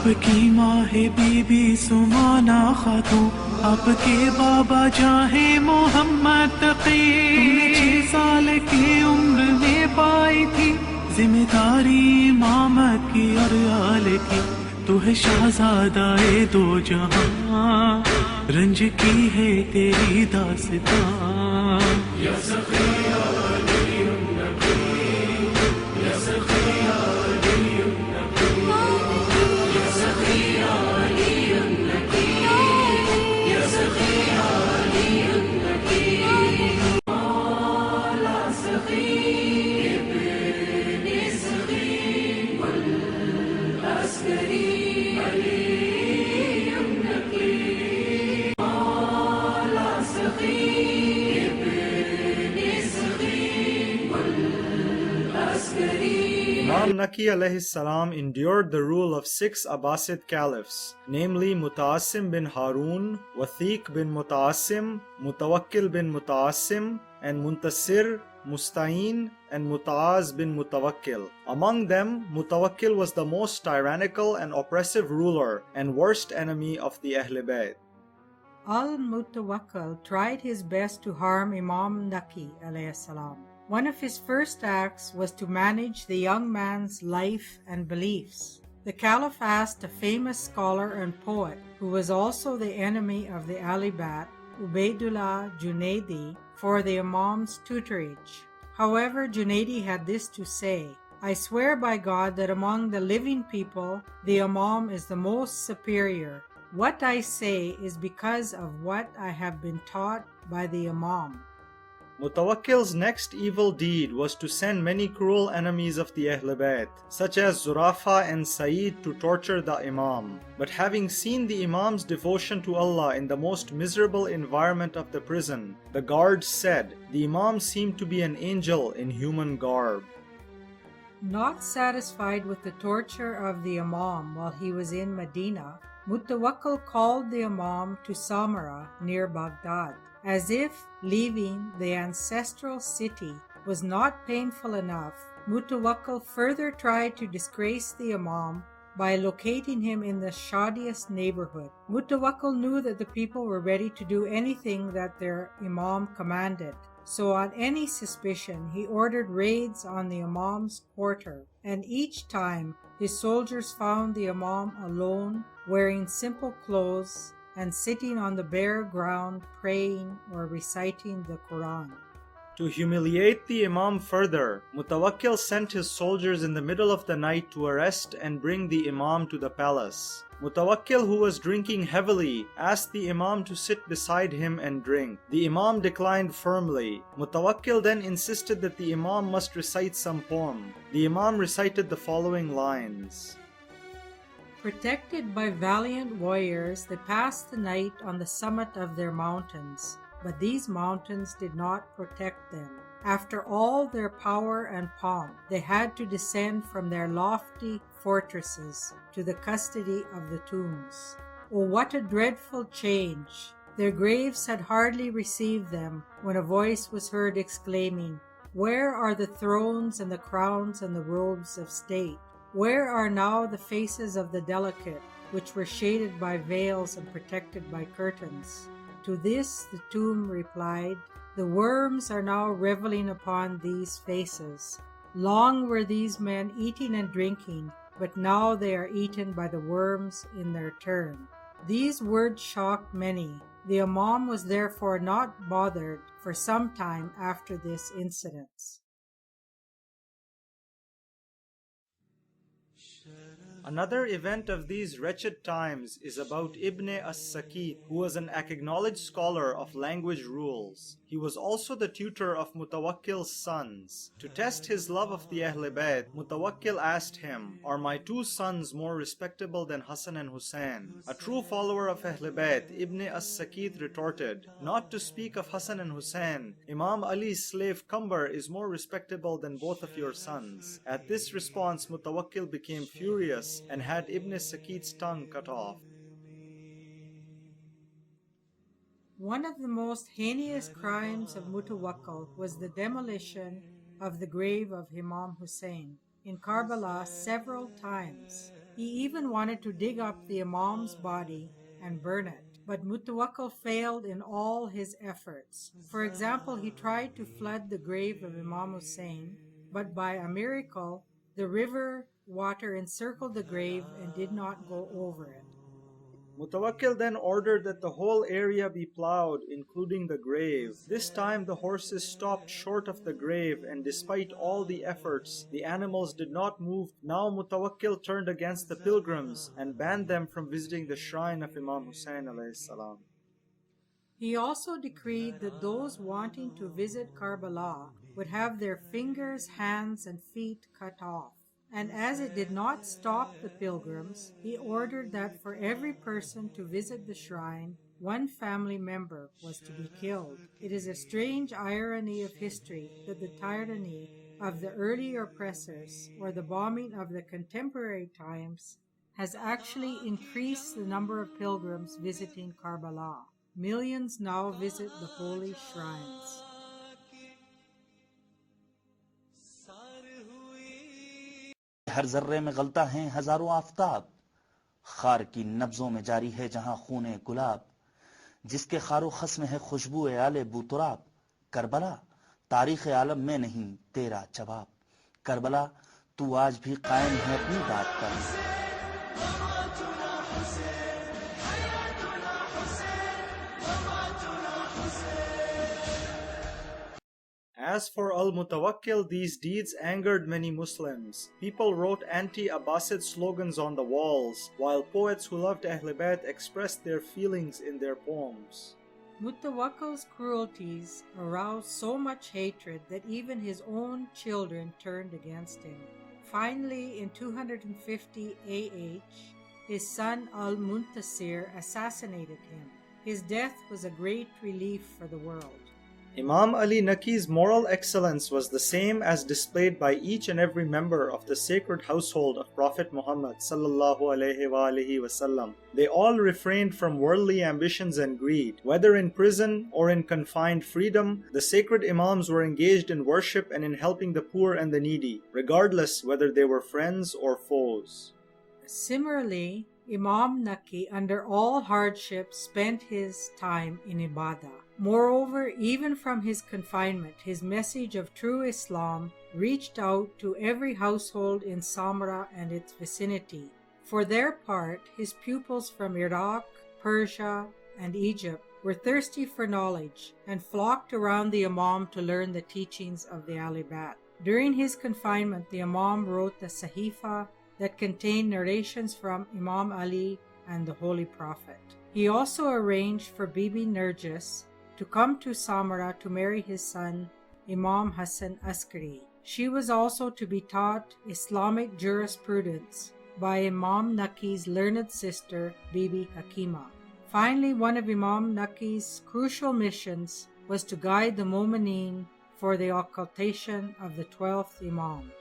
आपकी माँ है बीबी सुमाना खातून, आपके बाबा जाहे मोहम्मद तकी। तुमने 6 साल की उम्र में पाई थी जिम्मेदारी इमामत की और आल की। तू है शहजादा ए दो जहां, रंज की है तेरी दास्तां। Imam Naqi alayhi salam endured the rule of 6 Abbasid caliphs, namely Muta'assim bin Harun, Wathiq bin Muta'assim, Mutawakkil bin Muta'assim, and Muntasir, Musta'in, and Muta'az bin Mutawakkil. Among them, Mutawakkil was the most tyrannical and oppressive ruler and worst enemy of the Ahl Bayt. Al-Mutawakkil tried his best to harm Imam Naqi alayhi salam. One of his first acts was to manage the young man's life and beliefs. The Caliph asked a famous scholar and poet, who was also the enemy of the Ali Bayt, Ubaidullah Junaidi, for the Imam's tutorage. However, Junaidi had this to say: "I swear by God that among the living people, the Imam is the most superior. What I say is because of what I have been taught by the Imam." Mutawakkil's next evil deed was to send many cruel enemies of the Ahl Bayt, such as Zurafa and Sa'id, to torture the Imam. But having seen the Imam's devotion to Allah in the most miserable environment of the prison, the guards said the Imam seemed to be an angel in human garb. Not satisfied with the torture of the Imam while he was in Medina, Mutawakkil called the Imam to Samarra near Baghdad. As if leaving the ancestral city was not painful enough, Mutawakkil further tried to disgrace the Imam by locating him in the shoddiest neighborhood. Mutawakkil knew that the people were ready to do anything that their Imam commanded. So on any suspicion, he ordered raids on the Imam's quarter, and each time his soldiers found the Imam alone, wearing simple clothes, and sitting on the bare ground praying or reciting the Quran. To humiliate the Imam further, Mutawakkil sent his soldiers in the middle of the night to arrest and bring the Imam to the palace. Mutawakkil, who was drinking heavily, asked the Imam to sit beside him and drink. The Imam declined firmly. Mutawakkil then insisted that the Imam must recite some poem. The Imam recited the following lines: Protected by valiant warriors, they passed the night on the summit of their mountains, but these mountains did not protect them. After all their power and pomp, they had to descend from their lofty fortresses to the custody of the tombs. Oh, what a dreadful change! Their graves had hardly received them when a voice was heard exclaiming, "Where are the thrones and the crowns and the robes of state? Where are now the faces of the delicate, which were shaded by veils and protected by curtains?" To this the tomb replied, "The worms are now reveling upon these faces. Long were these men eating and drinking, but now they are eaten by the worms in their turn." These words shocked many. The Imam was therefore not bothered for some time after this incident. Another event of these wretched times is about Ibn as-Sakit, who was an acknowledged scholar of language rules. He was also the tutor of Mutawakkil's sons. To test his love of the Ahl Bayt, Mutawakkil asked him, "Are my two sons more respectable than Hassan and Hussein?" A true follower of Ahl Bayt, Ibn as-Sakit retorted, "Not to speak of Hassan and Hussein, Imam Ali's slave Kambar is more respectable than both of your sons." At this response, Mutawakkil became furious and had Ibn Sakit's tongue cut off. One of the most heinous crimes of Mutawakkil was the demolition of the grave of Imam Hussein in Karbala several times. He even wanted to dig up the Imam's body and burn it, but Mutawakkil failed in all his efforts. For example, he tried to flood the grave of Imam Hussein, but by a miracle, the river water encircled the grave and did not go over it. Mutawakkil then ordered that the whole area be plowed, including the grave. This time the horses stopped short of the grave, and despite all the efforts, the animals did not move. Now Mutawakkil turned against the pilgrims and banned them from visiting the shrine of Imam Hussein alayhi salam. He also decreed that those wanting to visit Karbala would have their fingers, hands, and feet cut off. And as it did not stop the pilgrims, he ordered that for every person to visit the shrine, one family member was to be killed. It is a strange irony of history that the tyranny of the early oppressors or the bombing of the contemporary times has actually increased the number of pilgrims visiting Karbala. Millions now visit the holy shrines. हर जर्रे में गलता हैं हजारों आफताब, खार की नब्जों में जारी है जहां खूने गुलाब, जिसके खारो खस में है खुशबू आले बूतराब। करबला तारीख आलम में नहीं तेरा जवाब, करबला तू आज भी कायम है अपनी बात पर। As for al-Mutawakkil, these deeds angered many Muslims. People wrote anti-Abbasid slogans on the walls, while poets who loved Ahl Bayt expressed their feelings in their poems. Mutawakkil's cruelties aroused so much hatred that even his own children turned against him. Finally, in 250 AH, his son al-Muntasir assassinated him. His death was a great relief for the world. Imam Ali Naqi's moral excellence was the same as displayed by each and every member of the sacred household of Prophet Muhammad sallallahu alaihi wasallam. They all refrained from worldly ambitions and greed. Whether in prison or in confined freedom, the sacred Imams were engaged in worship and in helping the poor and the needy, regardless whether they were friends or foes. Similarly, Imam Naqi, under all hardships, spent his time in ibadah. Moreover, even from his confinement, his message of true Islam reached out to every household in Samara and its vicinity. For their part, his pupils from Iraq, Persia, and Egypt were thirsty for knowledge and flocked around the Imam to learn the teachings of the Ahl Bayt. During his confinement, the Imam wrote the Sahifa that contained narrations from Imam Ali and the Holy Prophet. He also arranged for Bibi Narjis to come to Samara to marry his son, Imam Hassan Askari. She was also to be taught Islamic jurisprudence by Imam Naqi's learned sister, Bibi Hakima. Finally, one of Imam Naqi's crucial missions was to guide the Mu'mineen for the occultation of the 12th Imam.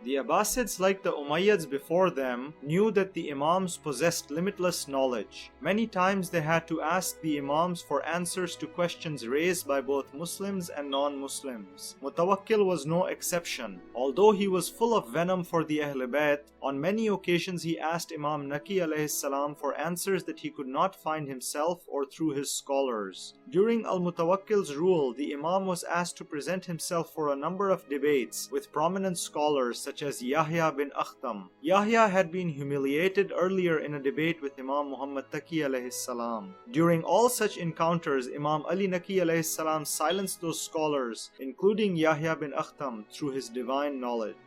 The Abbasids, like the Umayyads before them, knew that the Imams possessed limitless knowledge. Many times they had to ask the Imams for answers to questions raised by both Muslims and non-Muslims. Mutawakkil was no exception. Although he was full of venom for the Ahl Bayt, on many occasions he asked Imam Naqi alayhi salam for answers that he could not find himself or through his scholars. During al-Mutawakkil's rule, the Imam was asked to present himself for a number of debates with prominent scholars such as Yahya bin Akhtam. Yahya had been humiliated earlier in a debate with Imam Muhammad Taqi alayhi salam. During all such encounters, Imam Ali Naqi alayhi salam silenced those scholars, including Yahya bin Akhtam, through his divine knowledge.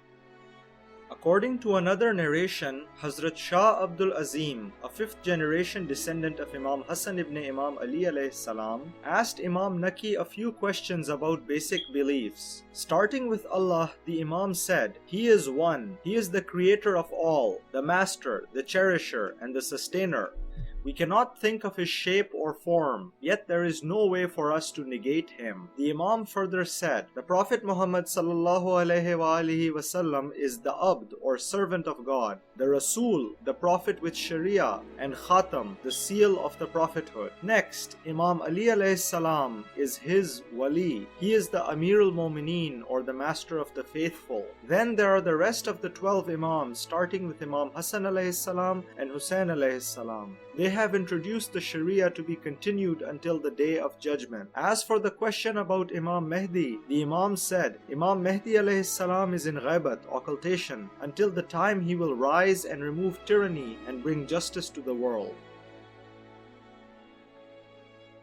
A According to another narration, Hazrat Shah Abdul Azim, a 5th generation descendant of Imam Hassan ibn Imam Ali alayhi salam, asked Imam Naqi a few questions about basic beliefs. Starting with Allah, the Imam said, "He is one, He is the creator of all, the master, the cherisher, and the sustainer. We cannot think of His shape or form, yet there is no way for us to negate Him." The Imam further said, "The Prophet Muhammad ﷺ is the Abd or servant of God, the Rasul, the Prophet with Sharia, and Khatam, the seal of the prophethood." Next, Imam Ali ﷺ is His Wali. He is the Amir al-Mu'mineen or the Master of the Faithful. Then there are the rest of the 12 Imams, starting with Imam Hassan ﷺ and Hussein ﷺ. They have introduced the Sharia to be continued until the Day of Judgment. As for the question about Imam Mahdi, the Imam said, Imam Mahdi alayhi salam is in ghaibat, occultation, until the time he will rise and remove tyranny and bring justice to the world.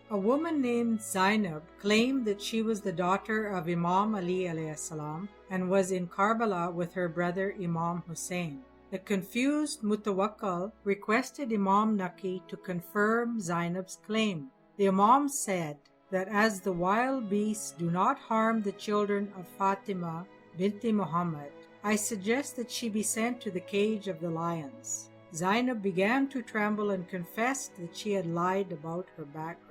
A woman named Zainab claimed that she was the daughter of Imam Ali alayhi salam and was in Karbala with her brother Imam Hussein. The confused Mutawakkil requested Imam Naqi to confirm Zainab's claim. The Imam said that as the wild beasts do not harm the children of Fatima binti Muhammad, I suggest that she be sent to the cage of the lions. Zainab began to tremble and confessed that she had lied about her background.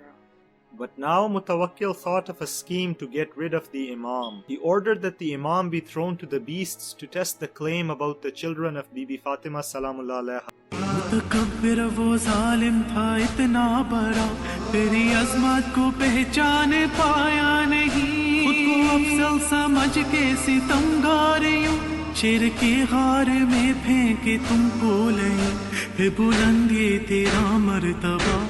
But now Mutawakkil thought of a scheme to get rid of the Imam. He ordered that the Imam be thrown to the beasts to test the claim about the children of Bibi Fatima salamullah alaiha. मुतकब्बिर वो जालिम था इतना बड़ा, तेरी अज़मत को पहचान पाया नहीं। खुद को अफजल समझ के सितमगारियों, शेर के गार में फेंके तुमको ले। है बुलंद ये तेरा मर्तबा,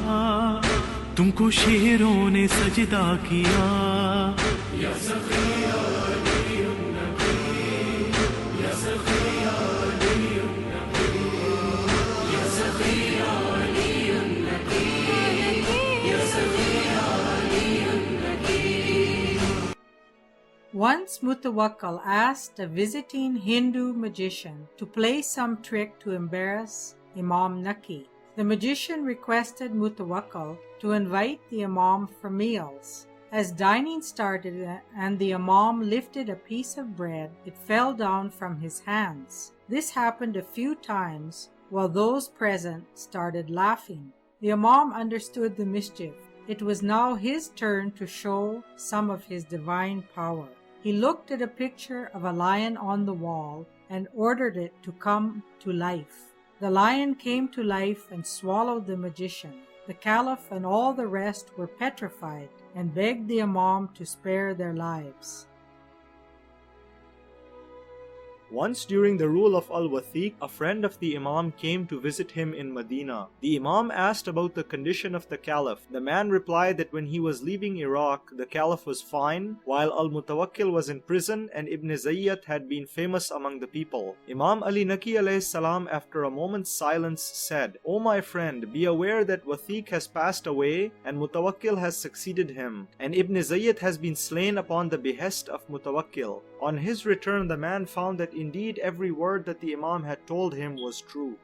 तुमको शेरों ने सजदा किया। या सखिया Once Mutawakkil asked a visiting Hindu magician to play some trick to embarrass Imam Naqi. The magician requested Mutawakkil to invite the Imam for meals. As dining started and the Imam lifted a piece of bread, it fell down from his hands. This happened a few times while those present started laughing. The Imam understood the mischief. It was now his turn to show some of his divine power. He looked at a picture of a lion on the wall and ordered it to come to life. The lion came to life and swallowed the magician. The Caliph and all the rest were petrified and begged the Imam to spare their lives. Once during the rule of Al-Wathiq, a friend of the Imam came to visit him in Medina. The Imam asked about the condition of the Caliph. The man replied that when he was leaving Iraq, the Caliph was fine, while Al-Mutawakkil was in prison and Ibn Zayyat had been famous among the people. Imam Ali Naqi alayhi salam, after a moment's silence, said, "O my friend, be aware that Wathiq has passed away and Mutawakkil has succeeded him, and Ibn Zayyat has been slain upon the behest of Mutawakkil." On his return, the man found that indeed every word that the Imam had told him was true.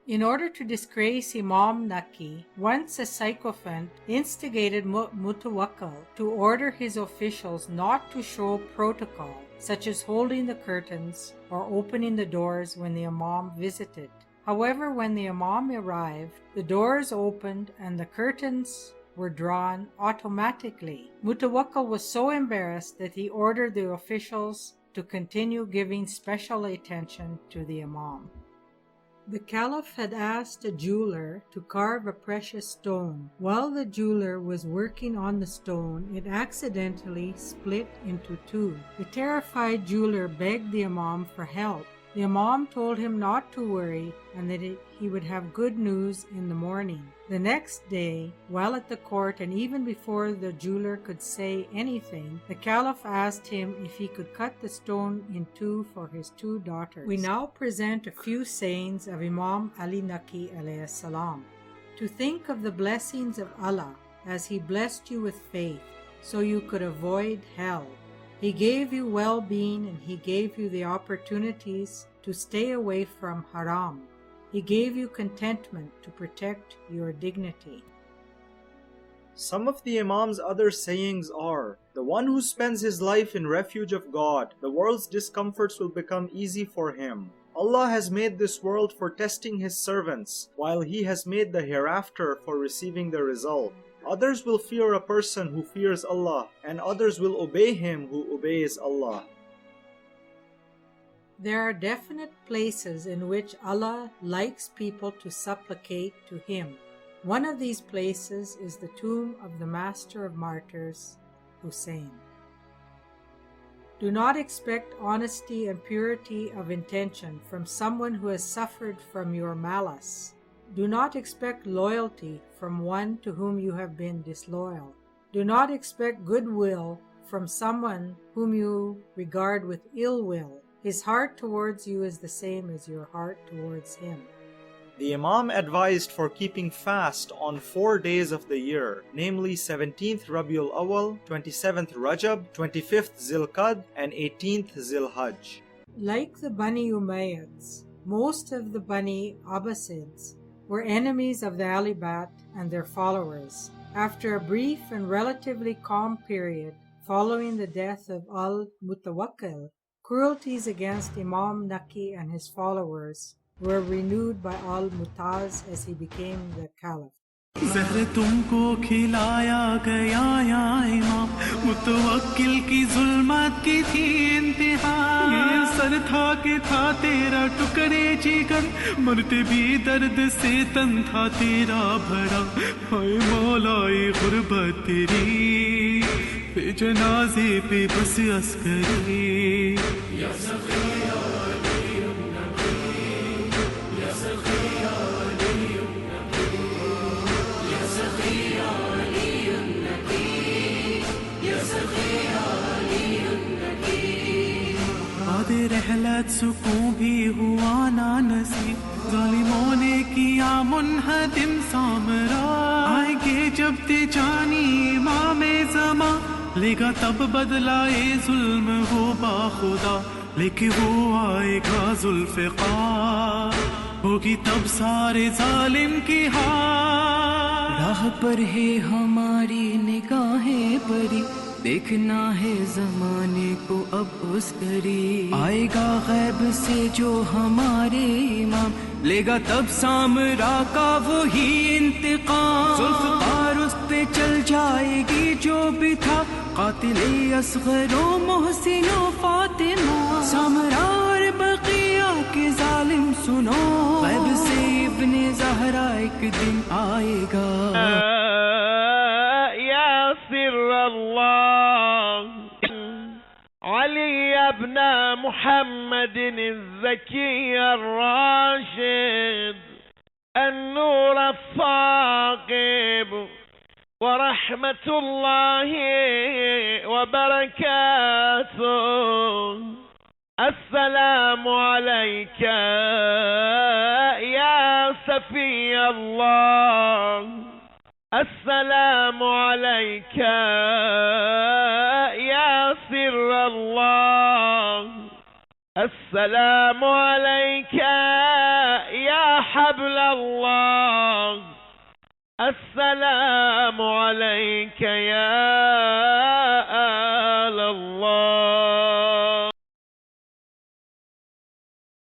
In order to disgrace Imam Naqi, once a sycophant instigated Mutawakkil to order his officials not to show protocol, such as holding the curtains or opening the doors when the Imam visited. However, when the Imam arrived, the doors opened and the curtains were drawn automatically. Mutawakkil was so embarrassed that he ordered the officials to continue giving special attention to the Imam. The Caliph had asked a jeweler to carve a precious stone. While the jeweler was working on the stone, it accidentally split into two. The terrified jeweler begged the Imam for help. The Imam told him not to worry and that he would have good news in the morning. The next day, while at the court and even before the jeweler could say anything, the Caliph asked him if he could cut the stone in two for his two daughters. We now present a few sayings of Imam Ali Naqi alayhi salam. To think of the blessings of Allah as He blessed you with faith so you could avoid hell. He gave you well-being and He gave you the opportunities to stay away from haram. He gave you contentment to protect your dignity. Some of the Imam's other sayings are: the one who spends his life in refuge of God, the world's discomforts will become easy for him. Allah has made this world for testing His servants, while He has made the hereafter for receiving the result. Others will fear a person who fears Allah, and others will obey him who obeys Allah. There are definite places in which Allah likes people to supplicate to Him. One of these places is the tomb of the Master of Martyrs, Hussein. Do not expect honesty and purity of intention from someone who has suffered from your malice. Do not expect loyalty from one to whom you have been disloyal. Do not expect goodwill from someone whom you regard with ill will. His heart towards you is the same as your heart towards him. The Imam advised for keeping fast on 4 days of the year, namely 17th Rabiul Awal, 27th Rajab, 25th Zilqad, and 18th Zilhajj. Like the Bani Umayyads, most of the Bani Abbasids were enemies of the Alibat and their followers. After a brief and relatively calm period following the death of Al-Mutawakkil, cruelties against Imam Naqi and his followers were renewed by Al-Mutaz as he became the caliph. ज़हर तुमको खिलाया गया या इमाम, मुतवक्किल की जुल्मत की थी इंतहा। ये असर था कि था तेरा टुकड़े जिगर, मरते भी दर्द से तन था तेरा भरा। हाय मौलाए गुर्बत तेरी, पे जनाजे पे बस अस्करी। या सखिया रहलत सुकून भी हुआ ना नसीब, जालिमों ने किया मुनहदिम सामरा। आएंगे जब ते जानी इमाम ज़मा, लेगा तब बदला ये जुल्म वो बाखुदा। लेके वो आएगा जुल्फ़िकार, होगी तब सारे जालिम की हार। राह पर है हमारी निगाहें बरी, देखना है ज़माने को अब उस करी। आएगा गैब से जो हमारे इमाम, लेगा तब सामरा का वही इंतकाम। जुल्फ़िकार उस पे चल जाएगी जो भी था, कातिले असग़रो मोहसिनो फातिमा। सामरा और बक़िया के ज़ालिम सुनो, गैब से इब्ने ज़हरा एक दिन आएगा। علي ابن محمد الزكي الراشد النور الثاقب ورحمة الله وبركاته. السلام عليك يا سفي الله، السلام عليك يا سر الله، السلام عليك يا حبل الله، السلام عليك يا آل الله.